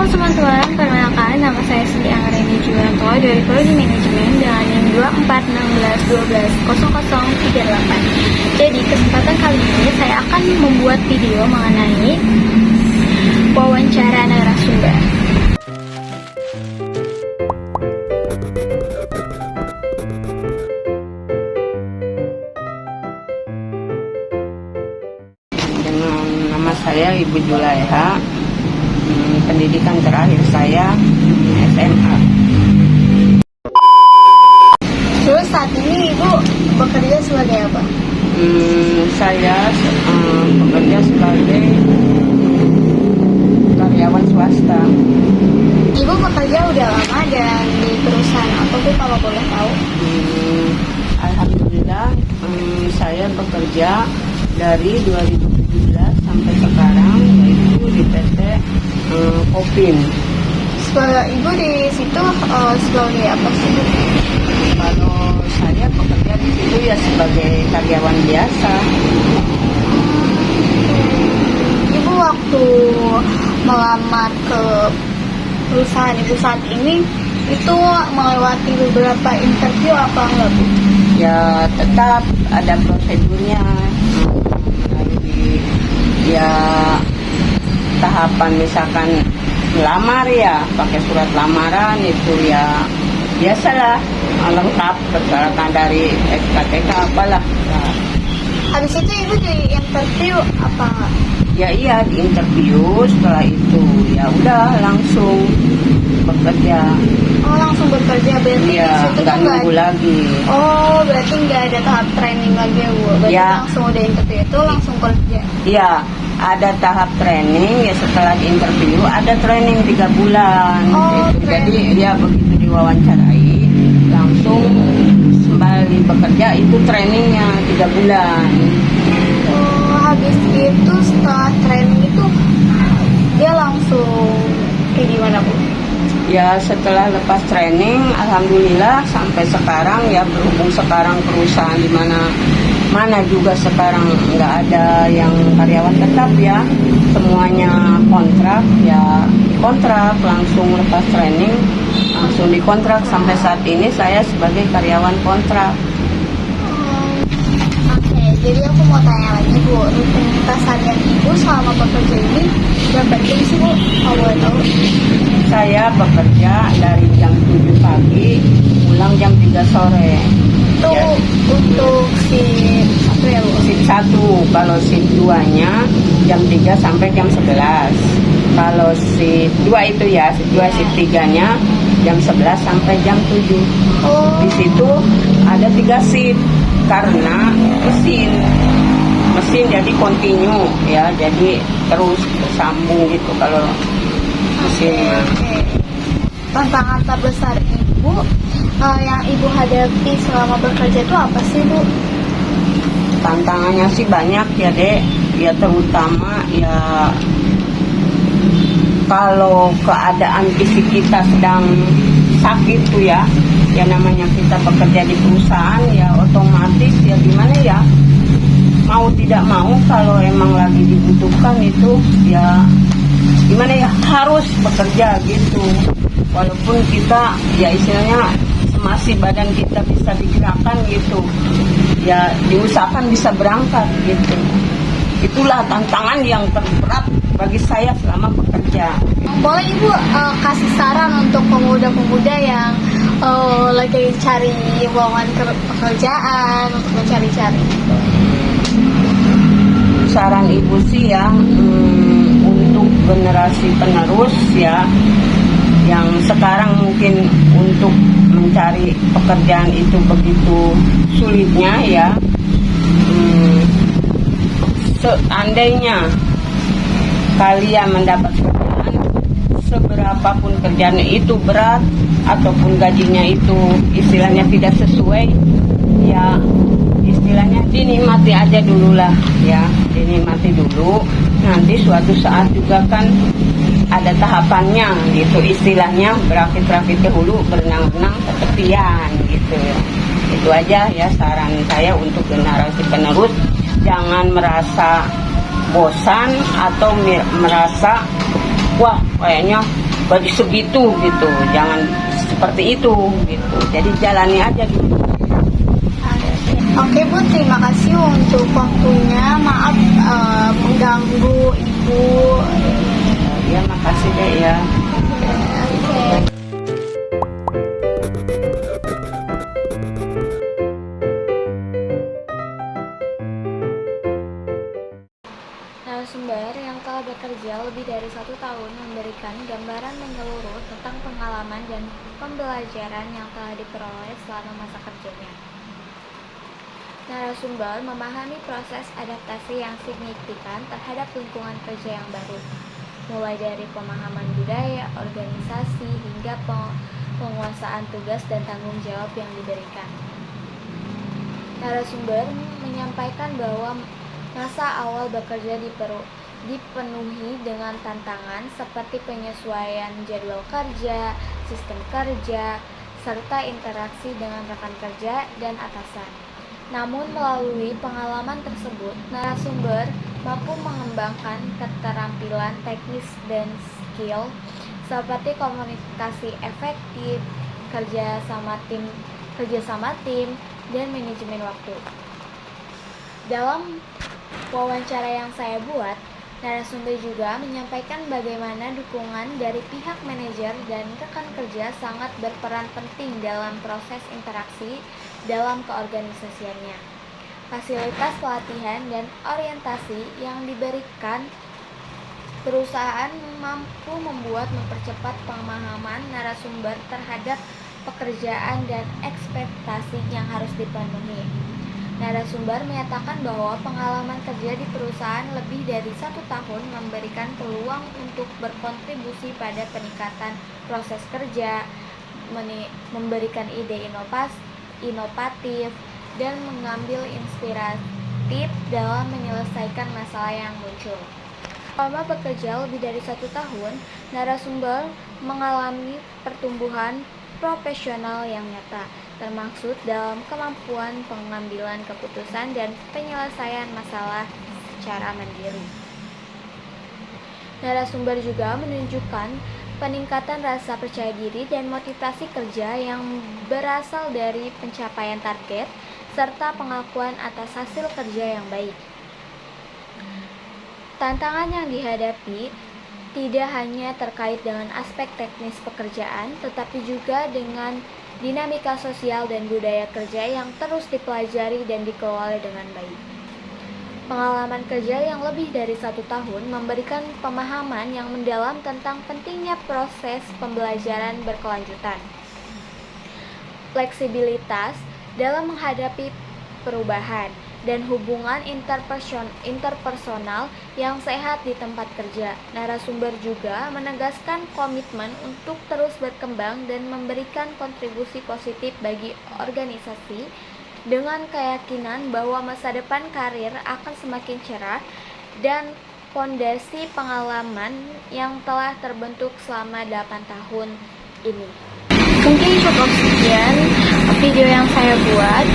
teman-teman, perkenalkan nama saya Siti Anggreni Julianto dari Prodi Manajemen dengan NIM 2416120038. Jadi kesempatan kali ini saya akan membuat video mengenai wawancara narasumber. Dengan nama saya Ibu Julaiha. Pendidikan terakhir saya SMA. Terus saat ini Ibu bekerja sebagai apa? Saya bekerja sebagai karyawan swasta. Ibu bekerja udah lama dan di perusahaan apa Bu kalau boleh tahu? Alhamdulillah, saya bekerja dari 2017 sampai sekarang, yaitu di PT Kopin. Ibu di situ sebagai apa sih Bu? Kalau saya bekerja di situ ya sebagai karyawan biasa. Ibu waktu melamar ke perusahaan Ibu saat ini itu melewati beberapa interview apa enggak Bu? Ya tetap ada prosedurnya. Ya tahapan misalkan melamar ya pakai surat lamaran itu ya biasalah lengkap persyaratan dari SKTK apalah. Nah, Habis itu Ibu di interview apa enggak? ya iya di interview, setelah itu ya udah langsung bekerja. Oh langsung bekerja berarti Ya di situ nggak tuh nunggu lagi. Oh berarti nggak ada tahap training lagi ya Bu? Berarti Ya. langsung udah interview itu langsung kerja. Iya, ada tahap training ya, setelah di interview ada training 3 bulan. Oh, Gitu. Jadi training. ya begitu diwawancarai langsung kembali bekerja, itu trainingnya 3 bulan. Oh habis itu setelah training itu dia langsung kayak gimana Bu? Ya setelah lepas training, alhamdulillah sampai sekarang ya, berhubung sekarang perusahaan di mana juga sekarang nggak ada yang karyawan tetap ya, semuanya kontrak ya, kontrak langsung lepas training langsung dikontrak. Sampai saat ini saya sebagai karyawan kontrak. Oke, jadi aku mau tanya lagi Bu, rutinitas harian Ibu selama bekerja ini berapa jam sih Bu? Kalau boleh tahu? Saya bekerja dari jam 7 pagi pulang jam 3 sore. Itu Ya. untuk shift apa ya Bu? Shift 1, kalau shift 2-nya jam 3 sampai jam 11. Kalau shift 2 itu ya, shift 2, shift 3-nya jam 11 sampai jam 7. Oh, Di situ ada 3 shift karena mesin jadi kontinu ya, jadi terus bersambung gitu kalau mesinnya. oke. Tantangan terbesar Ibu yang Ibu hadapi selama bekerja itu apa sih Bu? Tantangannya sih banyak ya Dek, ya terutama ya kalau keadaan fisik kita sedang sakit tuh ya namanya kita bekerja di perusahaan ya otomatis ya gimana ya, mau tidak mau kalau emang lagi dibutuhkan itu ya gimana ya, harus bekerja gitu. Walaupun kita ya istilahnya masih badan kita bisa digerakkan gitu ya, diusahakan bisa berangkat gitu. Itulah tantangan yang terberat bagi saya selama bekerja. Boleh Ibu kasih saran untuk pemuda-pemuda yang lagi cari lowongan pekerjaan untuk mencari-cari? Saran ibu sih ya, untuk generasi penerus ya, yang sekarang mungkin untuk mencari pekerjaan itu begitu sulitnya ya. Seandainya kalian mendapat kerjaan, seberapapun kerjaan itu berat ataupun gajinya itu istilahnya tidak sesuai, ya istilahnya dinikmati aja dulu lah ya, dinikmati dulu. Nanti suatu saat juga kan ada tahapannya gitu, istilahnya berakit-rakit dahulu, berenang-renang ketepian gitu ya. Itu aja ya saran saya untuk generasi penerus. Jangan merasa bosan atau merasa wah kayaknya baju segitu gitu, jangan seperti itu gitu. Jadi jalani aja gitu. Oke Bu, terima kasih untuk waktunya. Maaf mengganggu Ibu. Ya makasih deh ya. Oke. Narasumber yang telah bekerja lebih dari 1 tahun memberikan gambaran menyeluruh tentang pengalaman dan pembelajaran yang telah diperoleh selama masa kerjanya. Narasumber memahami proses adaptasi yang signifikan terhadap lingkungan kerja yang baru, mulai dari pemahaman budaya, organisasi, hingga penguasaan tugas dan tanggung jawab yang diberikan. Narasumber menyampaikan bahwa masa awal bekerja dipenuhi dengan tantangan seperti penyesuaian jadwal kerja, sistem kerja, serta interaksi dengan rekan kerja dan atasan. Namun melalui pengalaman tersebut, narasumber mampu mengembangkan keterampilan teknis dan skill seperti komunikasi efektif, kerja sama tim, dan manajemen waktu. Dalam wawancara yang saya buat, narasumber juga menyampaikan bagaimana dukungan dari pihak manajer dan rekan kerja sangat berperan penting dalam proses interaksi dalam keorganisasiannya. Fasilitas pelatihan dan orientasi yang diberikan perusahaan mampu mempercepat pemahaman narasumber terhadap pekerjaan dan ekspektasi yang harus dipenuhi. Narasumber menyatakan bahwa pengalaman kerja di perusahaan lebih dari 1 tahun memberikan peluang untuk berkontribusi pada peningkatan proses kerja, memberikan ide inovatif, dan mengambil inspiratif dalam menyelesaikan masalah yang muncul. Selama bekerja lebih dari 1 tahun, narasumber mengalami pertumbuhan profesional yang nyata, termaksud dalam kemampuan pengambilan keputusan dan penyelesaian masalah secara mandiri. Narasumber juga menunjukkan peningkatan rasa percaya diri dan motivasi kerja yang berasal dari pencapaian target, serta pengakuan atas hasil kerja yang baik. Tantangan yang dihadapi tidak hanya terkait dengan aspek teknis pekerjaan, tetapi juga dengan dinamika sosial dan budaya kerja yang terus dipelajari dan dikelola dengan baik. Pengalaman kerja yang lebih dari 1 tahun memberikan pemahaman yang mendalam tentang pentingnya proses pembelajaran berkelanjutan, fleksibilitas dalam menghadapi perubahan, dan hubungan interpersonal yang sehat di tempat kerja. Narasumber juga menegaskan komitmen untuk terus berkembang dan memberikan kontribusi positif bagi organisasi dengan keyakinan bahwa masa depan karir akan semakin cerah dan fondasi pengalaman yang telah terbentuk selama 8 tahun ini. Mungkin cukup sekian video yang saya buat.